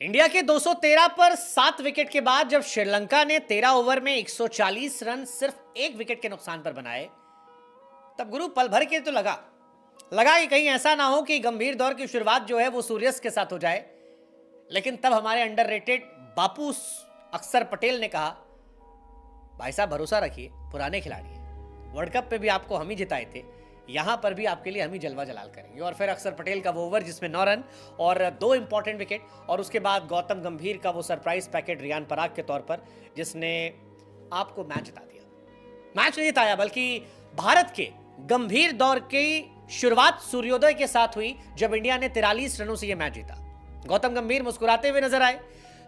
India के 213 पर 7 wicket के बाद जब श्रीलंका ने 13 ओवर में 140 रन सिर्फ एक विकेट के नुकसान पर बनाए, तब गुरु पल भर के तो लगा कि कहीं ऐसा ना हो कि गंभीर दौर की शुरुआत जो है वो सूर्यस्त के साथ हो जाए। लेकिन तब हमारे अंडररेटेड बापू अक्षर पटेल ने कहा, भाई साहब भरोसा रखिए, पुराने खिलाड़ी हैं, वर्ल्ड कप पे भी आपको हम ही जिताए थे, यहां पर भी आपके लिए हम ही जलवा जलाल करेंगे। और फिर अक्षर पटेल का वो ओवर जिसमें 9 रन और 2 इंपॉर्टेंट विकेट, और उसके बाद गौतम गंभीर का वो सरप्राइज पैकेट रियान पराग के तौर पर, जिसने आपको मैच जिता दिया। मैच नहीं जिताया बल्कि भारत के गंभीर दौर की शुरुआत सूर्योदय के साथ हुई जब इंडिया ने 43 रनों से यह मैच जीता। गौतम गंभीर मुस्कुराते हुए नजर आए।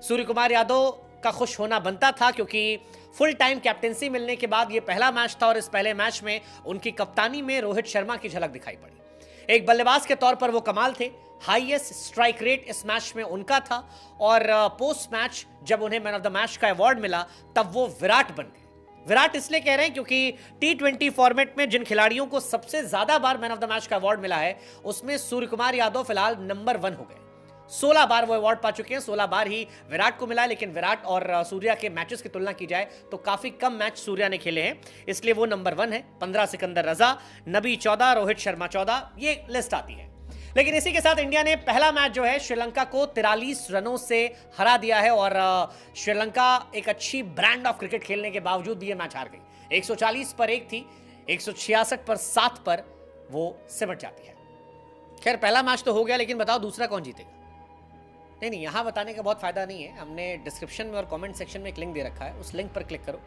सूर्य कुमार यादव का खुश होना बनता था क्योंकि फुल टाइम कैप्टेंसी मिलने के बाद यह पहला मैच था और इस पहले मैच में उनकी कप्तानी में रोहित शर्मा की झलक दिखाई पड़ी। एक बल्लेबाज के तौर पर वो कमाल थे। हाईएस्ट स्ट्राइक रेट इस मैच में उनका था और पोस्ट मैच जब उन्हें मैन ऑफ द मैच का अवार्ड मिला तब वो विराट बन गए। विराट इसलिए कह रहे हैं क्योंकि T20 फॉर्मेट में जिन खिलाड़ियों को सबसे ज्यादा बार मैन ऑफ द मैच का अवार्ड मिला है उसमें सूर्य कुमार यादव फिलहाल नंबर 1 हो गए। 16 बार वो अवार्ड पा चुके हैं, 16 बार ही विराट को मिला। लेकिन विराट और सूर्या के मैचेस की तुलना की जाए तो काफी कम मैच सूर्या ने खेले हैं, इसलिए वो नंबर 1 है। 15 सिकंदर रजा, नबी 14, रोहित शर्मा 14, ये लिस्ट आती है। लेकिन इसी के साथ इंडिया ने पहला मैच जो है श्रीलंका को 43 रनों से हरा दिया है और श्रीलंका एक अच्छी ब्रांड ऑफ क्रिकेट खेलने के बावजूद भी यह मैच हार गई। 140 पर 1 थी, 166 पर 7 पर वो सिमट जाती है। खैर पहला मैच तो हो गया, लेकिन बताओ दूसरा कौन जीतेगा? नहीं, यहां बताने का बहुत फायदा नहीं है। हमने डिस्क्रिप्शन में और कमेंट सेक्शन में एक लिंक दे रखा है, उस लिंक पर क्लिक करो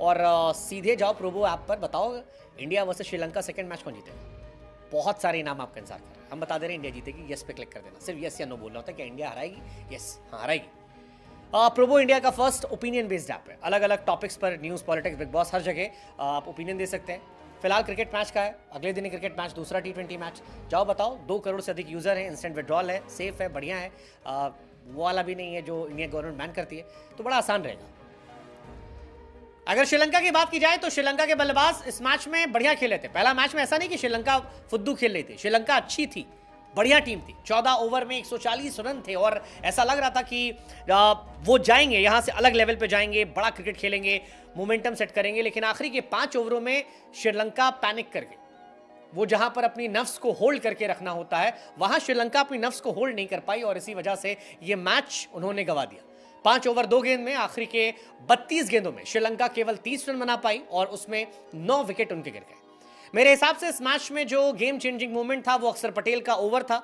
और सीधे जाओ प्रोबो ऐप पर, बताओ India versus Sri Lanka second match कौन जीतेगा। बहुत सारे इनाम आपका इंतजार कर रहे हैं। हम बता दे रहे हैं इंडिया जीतेगी, यस पे क्लिक कर देना। सिर्फ यस या नो बोलना होता है कि इंडिया हराएगी, यस हाँ हराएगी। प्रोबो इंडिया का फर्स्ट ओपिनियन बेस्ड ऐप है। अलग अलग टॉपिक्स पर न्यूज़, पॉलिटिक्स, बिग बॉस, हर जगह आप ओपिनियन दे सकते हैं। फिलहाल क्रिकेट मैच का है, अगले दिन ही क्रिकेट मैच, दूसरा T20 मैच। जाओ बताओ, 2 करोड़ से अधिक यूज़र हैं, इंस्टेंट विड्रॉल है, सेफ है, बढ़िया है, वो वाला भी नहीं है जो इंडियन गवर्नमेंट बैन करती है, तो बड़ा आसान रहेगा। अगर श्रीलंका की बात की जाए तो श्रीलंका के बल्लेबाज इस मैच में बढ़िया खेले थे। पहला मैच में ऐसा नहीं कि श्रीलंका फुद्दू खेल रही थी, श्रीलंका अच्छी थी, बढ़िया टीम थी। 14 ओवर में 140 रन थे और ऐसा लग रहा था कि वो जाएंगे, यहां से अलग लेवल पे जाएंगे, बड़ा क्रिकेट खेलेंगे, मोमेंटम सेट करेंगे। लेकिन आखिरी के 5 ओवरों में श्रीलंका पैनिक कर गई। वो जहां पर अपनी नफ्स को होल्ड करके रखना होता है, वहां श्रीलंका अपनी नफ्स को होल्ड नहीं कर पाई और इसी वजह से ये मैच उन्होंने गंवा दिया। 5 ओवर 2 गेंद में आखिरी के 32 गेंदों में श्रीलंका केवल 30 रन बना पाई और उसमें 9 विकेट उनके गिर गए। मेरे हिसाब से इस मैच में जो गेम चेंजिंग मोमेंट था वो अक्षर पटेल का ओवर था।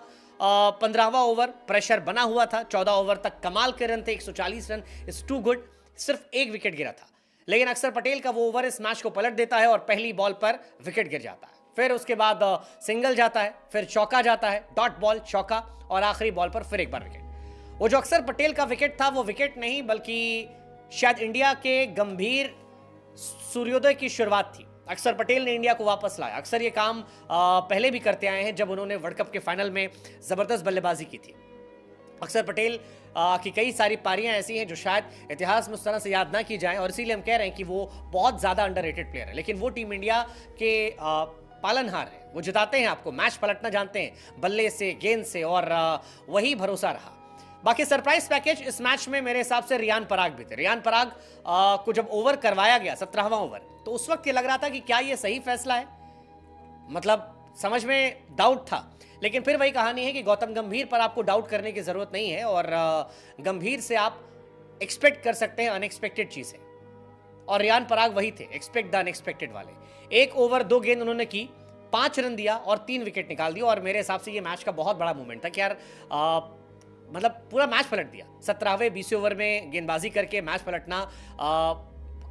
15वां ओवर प्रेशर बना हुआ था, 14 ओवर तक कमाल के रन थे, 140 रन इज टू गुड, सिर्फ 1 विकेट गिरा था। लेकिन अक्षर पटेल का वो ओवर इस मैच को पलट देता है और पहली बॉल पर विकेट गिर जाता है। फिर उसके बाद सिंगल जाता है, फिर चौका जाता है, डॉट बॉल, चौका, और आखिरी बॉल पर फिर एक बार विकेट। वो जो अक्षर पटेल का विकेट था वो विकेट नहीं बल्कि शायद इंडिया के गंभीर सूर्योदय की शुरुआत थी। अक्षर पटेल ने इंडिया को वापस लाया। अक्सर ये काम पहले भी करते आए हैं जब उन्होंने वर्ल्ड कप के फाइनल में जबरदस्त बल्लेबाजी की थी। अक्षर पटेल की कई सारी पारियां ऐसी हैं जो शायद इतिहास में उस तरह से याद ना की जाएं और इसीलिए हम कह रहे हैं कि वो बहुत ज्यादा अंडररेटेड प्लेयर है। लेकिन वो टीम इंडिया के पालनहार है, वो जिताते हैं आपको, मैच पलटना जानते हैं बल्ले से, गेंद से, और वही भरोसा रहा। बाकी सरप्राइज पैकेज इस मैच में मेरे हिसाब से रियान पराग भी थे। रियान पराग को जब ओवर करवाया गया 17वां ओवर, तो उस वक्त ये लग रहा था कि क्या ये सही फैसला है, मतलब समझ में डाउट था। लेकिन फिर वही कहानी है कि गौतम गंभीर पर आपको डाउट करने की जरूरत नहीं है और गंभीर से आप एक्सपेक्ट कर सकते हैं अनएक्सपेक्टेड चीजें, और रियान पराग वही थे, एक्सपेक्ट द अनएक्सपेक्टेड वाले। 1 ओवर 2 गेंद उन्होंने की, 5 रन दिया और 3 विकेट निकाल दिया। और मेरे हिसाब से ये मैच का बहुत बड़ा मोमेंट था कि यार मतलब पूरा मैच पलट दिया। 17वें 20वें ओवर में गेंदबाजी करके मैच पलटना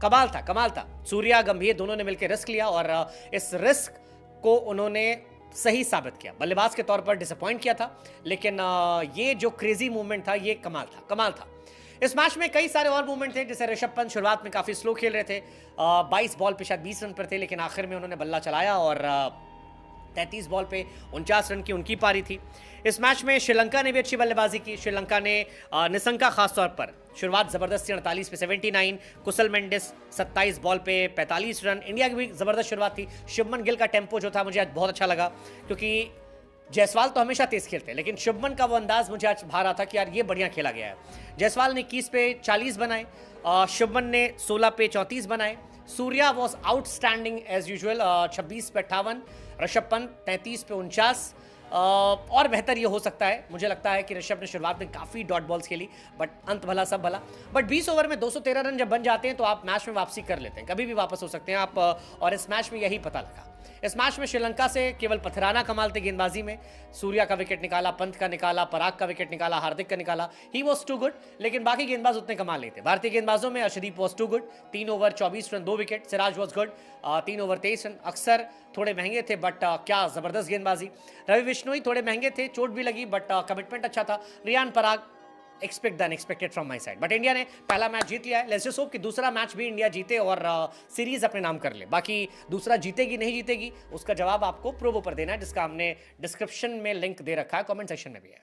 कमाल था। सूर्या गंभीर दोनों ने मिलकर रिस्क लिया और इस रिस्क को उन्होंने सही साबित किया। बल्लेबाज के तौर पर डिसअपॉइंट किया था, लेकिन ये जो क्रेजी मूवमेंट था ये कमाल था। इस मैच में कई सारे और मूवमेंट थे, जैसे ऋषभ पंत शुरुआत में काफी स्लो खेल रहे थे, 22 बॉल पे शायद 20 रन पर थे, लेकिन आखिर में उन्होंने बल्ला चलाया और 33 बॉल पे 49 रन की उनकी पारी थी। इस मैच में श्रीलंका ने भी अच्छी बल्लेबाजी की। श्रीलंका ने निशंका खासतौर पर शुरुआत जबरदस्त थी, 48 पे 79, कुशल मेंडिस 27 बॉल पे 45 रन। इंडिया की भी जबरदस्त शुरुआत थी। शुभमन गिल का टेम्पो जो था मुझे आज बहुत अच्छा लगा, क्योंकि जायसवाल तो हमेशा तेज खेलते हैं, लेकिन शुभमन का वो अंदाज मुझे आज भा रहा था कि यार ये बढ़िया खेला गया है। जायसवाल ने 21 पे 40 बनाए, शुभमन ने 16 पे 34 बनाए। Surya was outstanding as usual, 26 पे 58। ऋषभ पंत 33 पे 49। और बेहतर ये हो सकता है, मुझे लगता है कि ऋषभ ने शुरुआत में काफ़ी डॉट बॉल्स खेली, बट अंत भला सब भला। बट 20 ओवर में 213 रन जब बन जाते हैं तो आप मैच में वापसी कर लेते हैं, कभी भी वापस हो सकते हैं आप। और इस मैच में यही पता लगा। इस मैच में श्रीलंका से केवल पथराना कमाल थे गेंदबाजी में। सूर्या का विकेट निकाला, पंत का निकाला, पराग का विकेट निकाला, हार्दिक का निकाला। ही वॉज टू गुड, लेकिन बाकी गेंदबाज उतने कमाल नहीं थे। भारतीय गेंदबाजों में Arshdeep was too good, 3 over 24 run 2 wicket. Siraj was good, 3 over 23 run. अक्सर थोड़े महंगे थे, बट क्या जबरदस्त गेंदबाजी। रवि बिश्नोई थोड़े महंगे थे, चोट भी लगी, बट कमिटमेंट अच्छा था। Riyan Parag expect the unexpected from my side, but India ने पहला मैच जीत लिया है। लेट्स जस्ट होप कि दूसरा मैच भी इंडिया जीते और सीरीज अपने नाम कर ले। बाकी दूसरा जीतेगी नहीं जीतेगी उसका जवाब आपको प्रोबो पर देना है, जिसका हमने डिस्क्रिप्शन में लिंक दे रखा है, कमेंट सेक्शन में भी है।